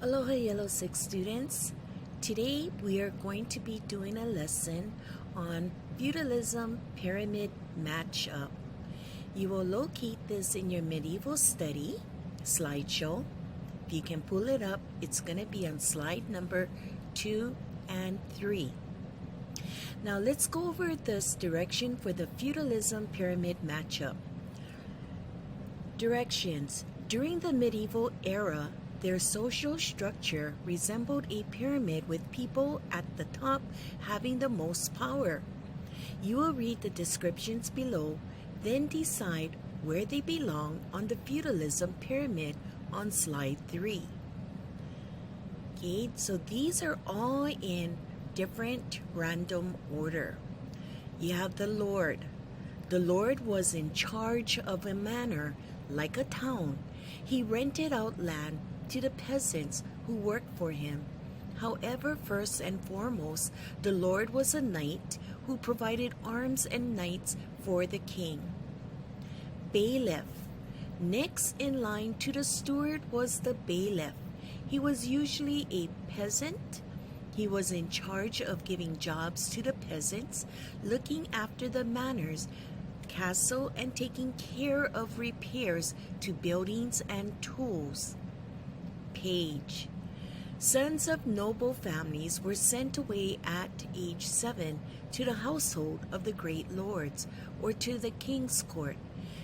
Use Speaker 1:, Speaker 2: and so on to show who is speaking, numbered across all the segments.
Speaker 1: Aloha Yellow 6 students. Today we are going to be doing a lesson on Feudalism Pyramid Matchup. You will locate this in your medieval study slideshow. If you can pull it up, it's going to be on slide number 2 and 3. Now let's go over this direction for the Feudalism Pyramid Matchup. Directions. During the medieval era, their social structure resembled a pyramid with people at the top having the most power. You will read the descriptions below, then decide where they belong on the feudalism pyramid on slide 3. Okay, so these are all in different random order. You have the Lord. The Lord was in charge of a manor like a town. He rented out land to the peasants who worked for him. However, first and foremost, the Lord was a knight who provided arms and knights for the king. Bailiff. Next in line to the steward was the bailiff. He was usually a peasant. He was in charge of giving jobs to the peasants, looking after the manors, castle, and taking care of repairs to buildings and tools. Page. Sons of noble families were sent away at age 7 to the household of the great lords or to the king's court.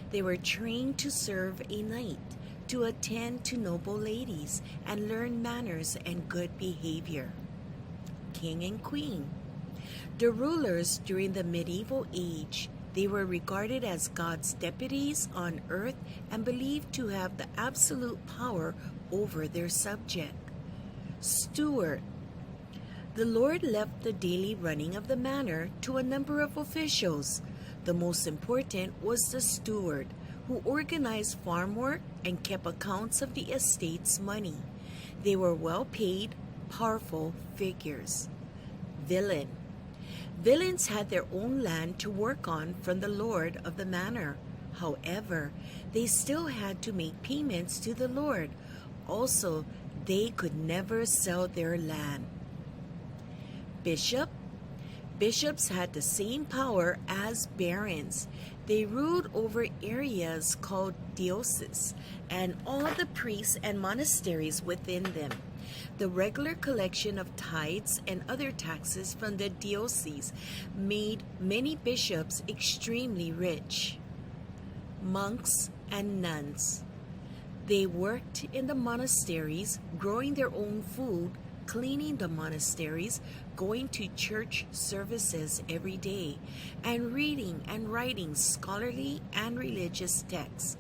Speaker 1: They were trained to serve a knight, to attend to noble ladies, and learn manners and good behavior. King and queen. The rulers during the medieval age, they were regarded as God's deputies on earth and believed to have the absolute power over their subject. Steward. The Lord left the daily running of the manor to a number of officials. The most important was the steward, who organized farm work and kept accounts of the estate's money. They were well paid, powerful figures. Villain. Villains had their own land to work on from the lord of the manor. However, they still had to make payments to the lord. Also, they could never sell their land. Bishop. Bishops had the same power as barons. They ruled over areas called dioceses and all the priests and monasteries within them. The regular collection of tithes and other taxes from the diocese made many bishops extremely rich. Monks and nuns. They worked in the monasteries, growing their own food, cleaning the monasteries, going to church services every day, and reading and writing scholarly and religious texts.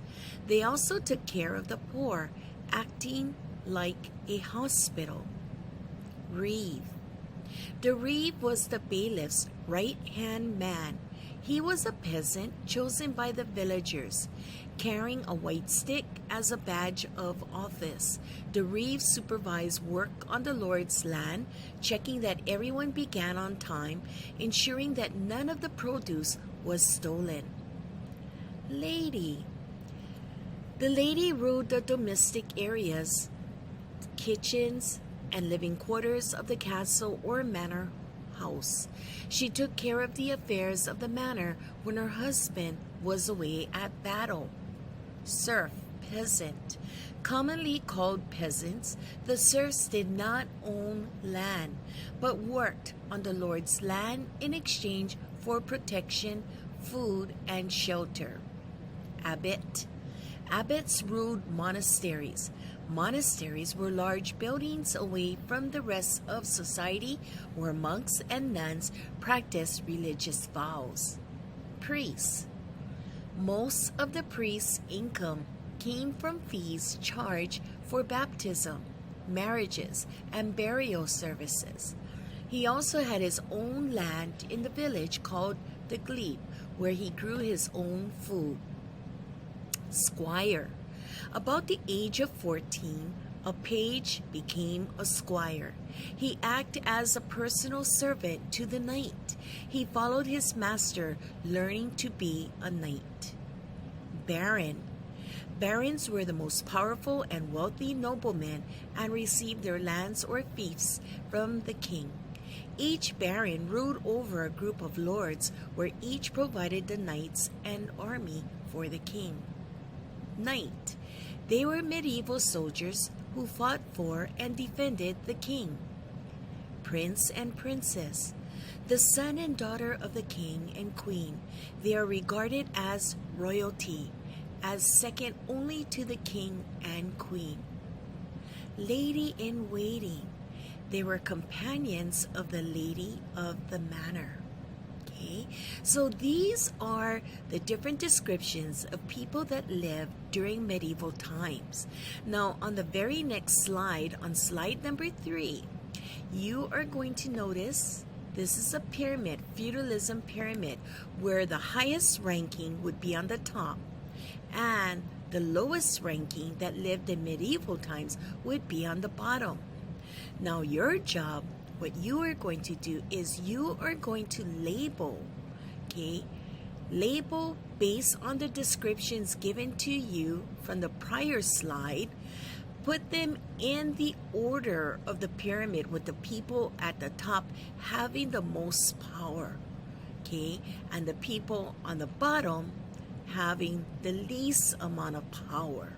Speaker 1: They also took care of the poor, acting like a hospital. Reeve. The reeve was the bailiff's right-hand man. He was a peasant chosen by the villagers, carrying a white stick as a badge of office. The reeve supervised work on the Lord's land, checking that everyone began on time, ensuring that none of the produce was stolen. Lady. The lady ruled the domestic areas, kitchens, and living quarters of the castle or manor house. She took care of the affairs of the manor when her husband was away at battle. Serf, peasant. Commonly called peasants, the serfs did not own land, but worked on the Lord's land in exchange for protection, food, and shelter. Abbot. Abbots ruled monasteries. Monasteries were large buildings away from the rest of society where monks and nuns practiced religious vows. Priests. Most of the priest's income came from fees charged for baptism, marriages, and burial services. He also had his own land in the village called the glebe, where he grew his own food. Squire. About the age of 14, a page became a squire. He acted as a personal servant to the knight. He followed his master, learning to be a knight. Baron. Barons were the most powerful and wealthy noblemen and received their lands or fiefs from the king. Each baron ruled over a group of lords where each provided the knights and army for the king. Knight. They were medieval soldiers who fought for and defended the king. Prince and princess. The son and daughter of the king and queen. They are regarded as royalty, as second only to the king and queen. Lady in waiting. They were companions of the lady of the manor. Okay, so these are the different descriptions of people that lived during medieval times. Now, on the very next slide, on slide number 3, you are going to notice this is a pyramid, feudalism pyramid, where the highest ranking would be on the top and the lowest ranking that lived in medieval times would be on the bottom. Now your job, what you are going to do is you are going to label, okay? Label based on the descriptions given to you from the prior slide. Put them in the order of the pyramid with the people at the top having the most power, okay? And the people on the bottom having the least amount of power,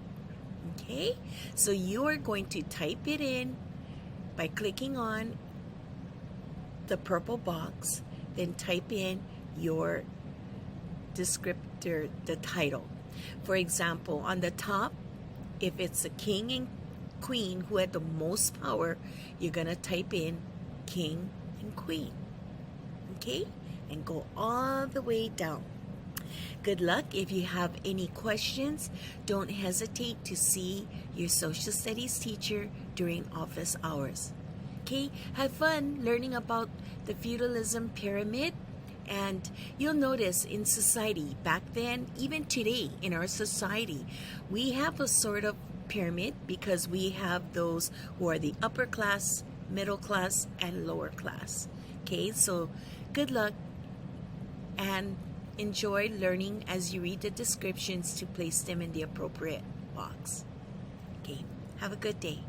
Speaker 1: okay? So you are going to type it in by clicking on the purple box, then type in your descriptor, the title. For example, on the top, if it's a king and queen who had the most power, you're gonna type in king and queen, okay? And go all the way down. Good luck. If you have any questions, don't hesitate to see your social studies teacher during office hours. Okay, have fun learning about the feudalism pyramid. And you'll notice in society back then, even today in our society, we have a sort of pyramid because we have those who are the upper class, middle class, and lower class. Okay, so good luck and enjoy learning as you read the descriptions to place them in the appropriate box. Okay, have a good day.